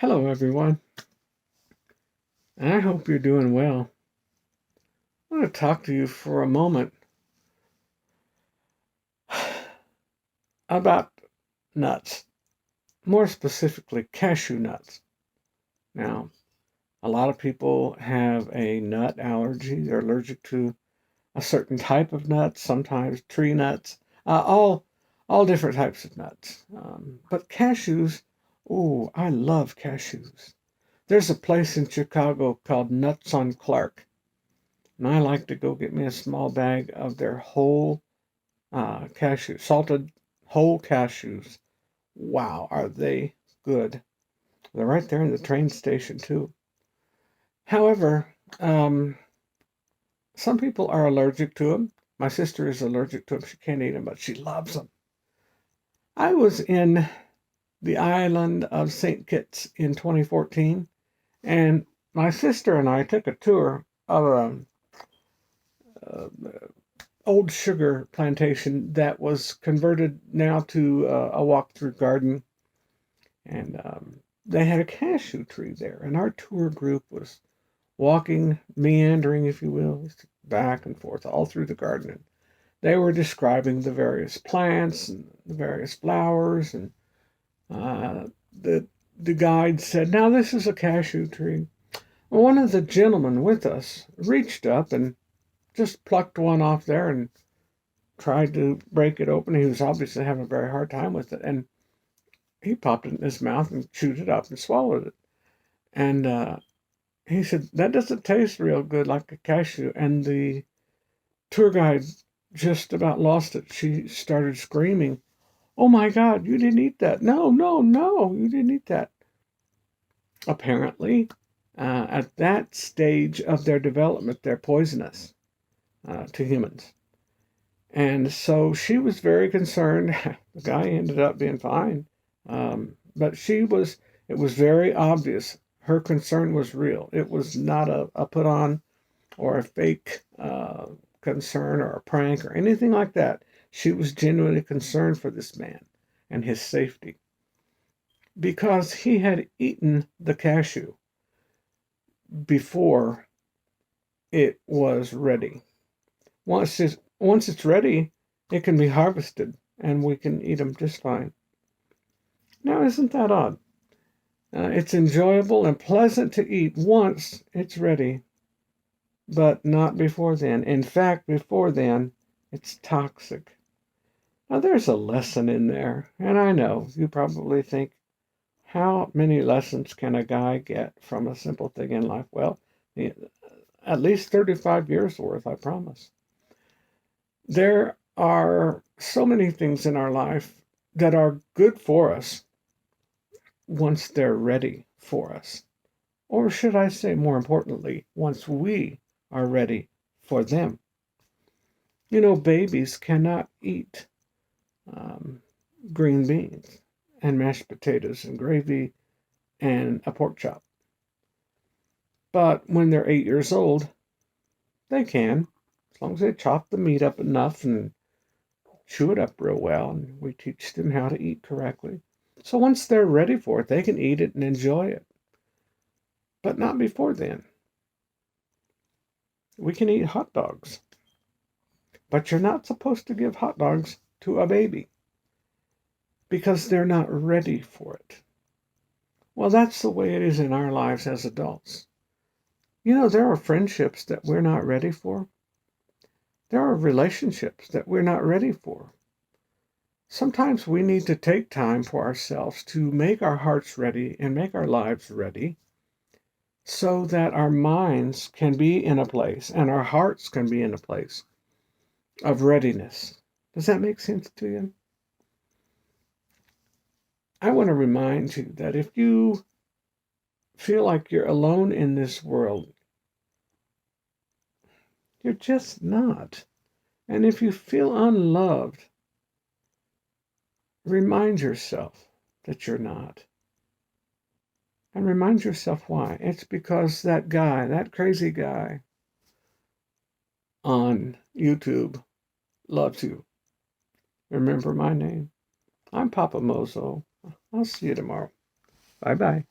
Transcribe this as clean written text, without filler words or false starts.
Hello, everyone. I hope you're doing well. I want to talk to you for a moment about nuts, more specifically, cashew nuts. Now, a lot of people have a nut allergy. They're allergic to a certain type of nuts, sometimes tree nuts, all different types of nuts. But cashews, oh, I love cashews. There's a place in Chicago called Nuts on Clark, and I like to go get me a small bag of their whole salted whole cashews. Wow, are they good? They're right there in the train station too. However, um, some people are allergic to them. My sister is allergic to them. She can't eat them, but she loves them. I was in the island of St. Kitts in 2014, and my sister and I took a tour of a old sugar plantation that was converted now to a walk-through garden. And they had a cashew tree there. And our tour group was walking, meandering, if you will, back and forth all through the garden. And they were describing the various plants and the various flowers. And uh, the, the guide said, "Now, this is a cashew tree." Well, one of the gentlemen with us reached up and just plucked one off there and tried to break it open. He was obviously having a very hard time with it. And he popped it in his mouth and chewed it up and swallowed it. And he said, "That doesn't taste real good like a cashew." And the tour guide just about lost it. She started screaming, "Oh my God, you didn't eat that. No, no, no, you didn't eat that." Apparently, at that stage of their development, they're poisonous to humans. And so she was very concerned. The guy ended up being fine. But it was very obvious her concern was real. It was not a put on or a fake concern or a prank or anything like that. She was genuinely concerned for this man and his safety because he had eaten the cashew before it was ready. Once it's ready, it can be harvested and we can eat them just fine. Now, isn't that odd? It's enjoyable and pleasant to eat once it's ready, but not before then. In fact, before then, it's toxic. Now, there's a lesson in there, and I know you probably think, how many lessons can a guy get from a simple thing in life? Well, at least 35 years worth, I promise. There are so many things in our life that are good for us once they're ready for us. Or should I say, more importantly, once we are ready for them. You know, babies cannot eat um, green beans and mashed potatoes and gravy and a pork chop. But when they're 8 years old, they can, as long as they chop the meat up enough and chew it up real well, and we teach them how to eat correctly. So once they're ready for it, they can eat it and enjoy it. But not before then. We can eat hot dogs, but you're not supposed to give hot dogs to a baby because they're not ready for it. Well, that's the way it is in our lives as adults. You know, there are friendships that we're not ready for. There are relationships that we're not ready for. Sometimes we need to take time for ourselves to make our hearts ready and make our lives ready so that our minds can be in a place and our hearts can be in a place of readiness. Does that make sense to you? I want to remind you that if you feel like you're alone in this world, you're just not. And if you feel unloved, remind yourself that you're not. And remind yourself why. It's because that guy, that crazy guy on YouTube loves you. Remember my name. I'm Papa Mozo. I'll see you tomorrow. Bye bye.